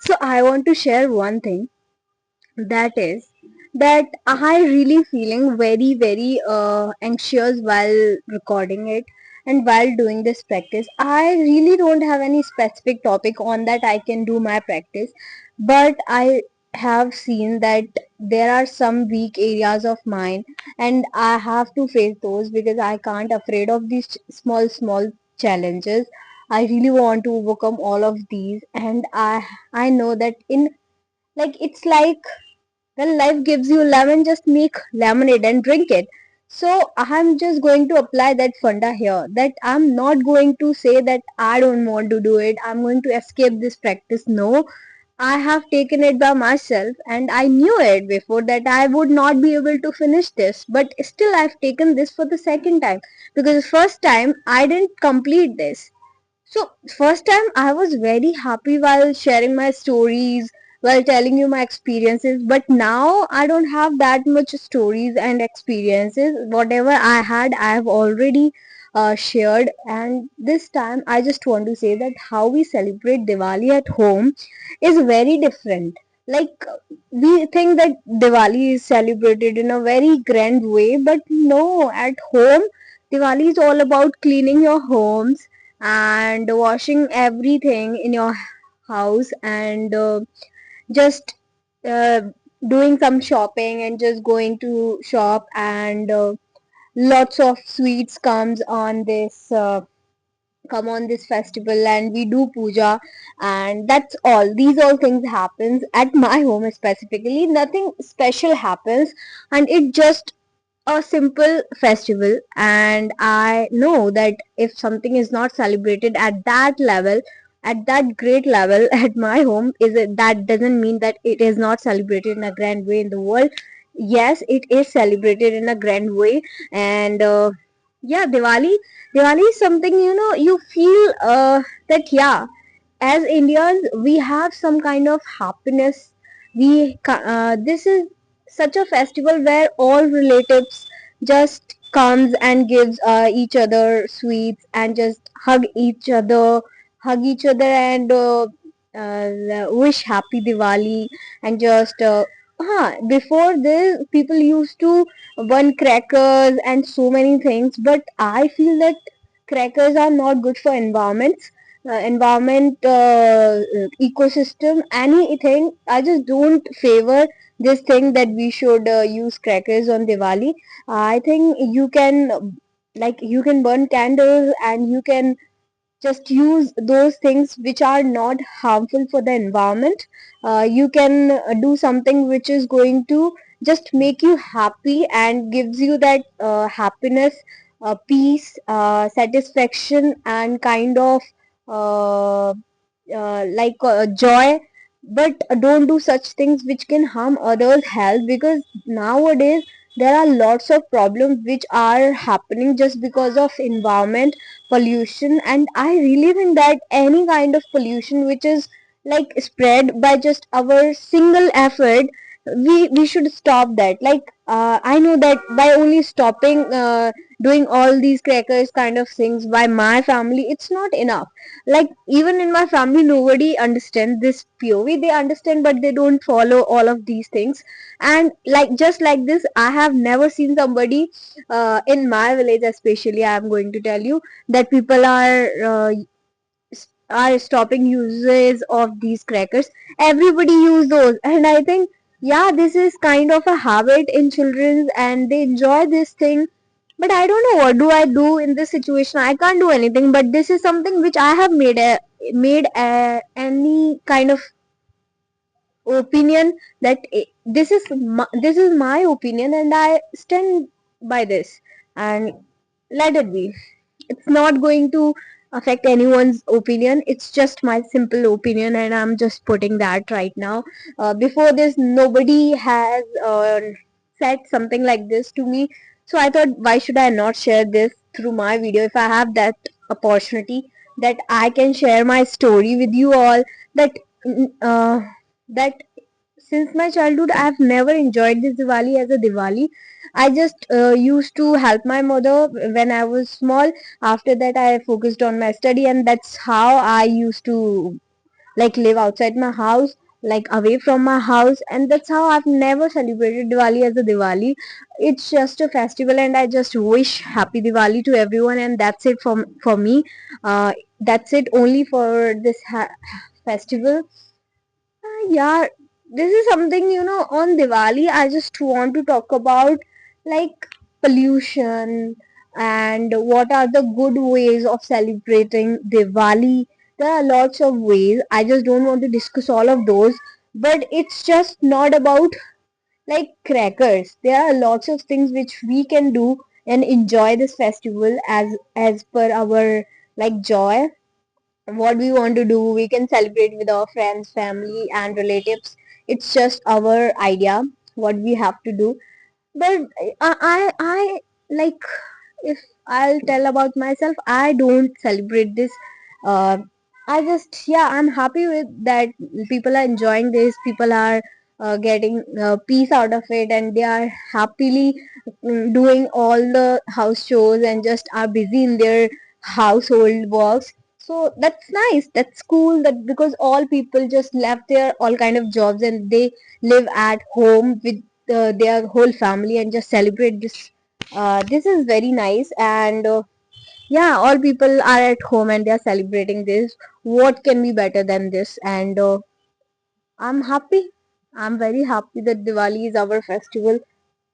So I want to share one thing, that is that I really feeling very anxious while recording it and while doing this practice. I really don't have any specific topic on that I can do my practice, but I have seen that there are some weak areas of mine and I have to face those because I can't afraid of these small challenges. I really want to overcome all of these, and I know that in, like, it's like when life gives you lemon, just make lemonade and drink it. So I'm just going to apply that funda here. That I'm not going to say that I don't want to do it. I'm going to escape this practice. No, I have taken it by myself and I knew it before that I would not be able to finish this. But still I've taken this for the second time because the first time I didn't complete this. So, first time I was very happy while sharing my stories, while telling you my experiences, but now I don't have that much stories and experiences. Whatever I had, I have already shared. And this time, I just want to say that how we celebrate Diwali at home is very different. Like, we think that Diwali is celebrated in a very grand way, but no, at home, Diwali is all about cleaning your homes and washing everything in your house, and just uh, doing some shopping and just going to shop, and lots of sweets come on this festival, and we do puja, and that's all. These all things happens at my home specifically. Nothing special happens, and it just a simple festival. And I know that if something is not celebrated at that level, at that great level at my home, is it, that doesn't mean that it is not celebrated in a grand way in the world. Yes, it is celebrated in a grand way. And yeah, Diwali is something, you feel that, yeah, as Indians we have some kind of happiness. This is such a festival where all relatives just comes and gives each other sweets and just hug each other and wish happy Diwali. And just before this, people used to burn crackers and so many things, but I feel that crackers are not good for environment, ecosystem, anything. I just don't favor this thing that we should use crackers on Diwali. I think you can, like, you can burn candles and you can just use those things which are not harmful for the environment. You can do something which is going to just make you happy and gives you that happiness, peace, satisfaction, and kind of uh, joy. But don't do such things which can harm others health, because nowadays there are lots of problems which are happening just because of environment pollution. And I really think that any kind of pollution which is like spread by just our single effort, we should stop that. Like, I know that by only stopping doing all these crackers kind of things by my family, it's not enough. Like, even in my family nobody understands this POV. They understand but they don't follow all of these things. And like, just like this, I have never seen somebody in my village especially, I am going to tell you, that people are stopping uses of these crackers. Everybody use those, and I think, yeah, this is kind of a habit in children and they enjoy this thing. But I don't know what do I do in this situation. I can't do anything, but this is something which I have any kind of opinion, that this is my opinion and I stand by this, and let it be. It's not going to affect anyone's opinion. It's just my simple opinion, and I'm just putting that right now. Before this, nobody has said something like this to me, so I thought, why should I not share this through my video if I have that opportunity, that I can share my story with you all. That uh, that since my childhood, I've never enjoyed this Diwali as a Diwali. I just used to help my mother when I was small. After that, I focused on my study, and that's how I used to like live outside my house, like away from my house, and that's how I've never celebrated Diwali as a Diwali. It's just a festival, and I just wish happy Diwali to everyone, and that's it for me. That's it only for this festival. Yeah, this is something, on Diwali. I just want to talk about like pollution and what are the good ways of celebrating Diwali. There are lots of ways. I just don't want to discuss all of those, but it's just not about like crackers. There are lots of things which we can do and enjoy this festival as per our like joy. What we want to do, we can celebrate with our friends, family, and relatives. It's just our idea what we have to do. But I like, if I'll tell about myself, I don't celebrate this. uh, I just, yeah, I'm happy with that. People are enjoying this, people are getting peace out of it, and they are happily doing all the house chores and just are busy in their household works. So that's nice, that's cool, that because all people just left their all kind of jobs and they live at home with their whole family and just celebrate this. This is very nice, and yeah, all people are at home and they are celebrating this. What can be better than this? And I'm happy. I'm very happy that Diwali is our festival.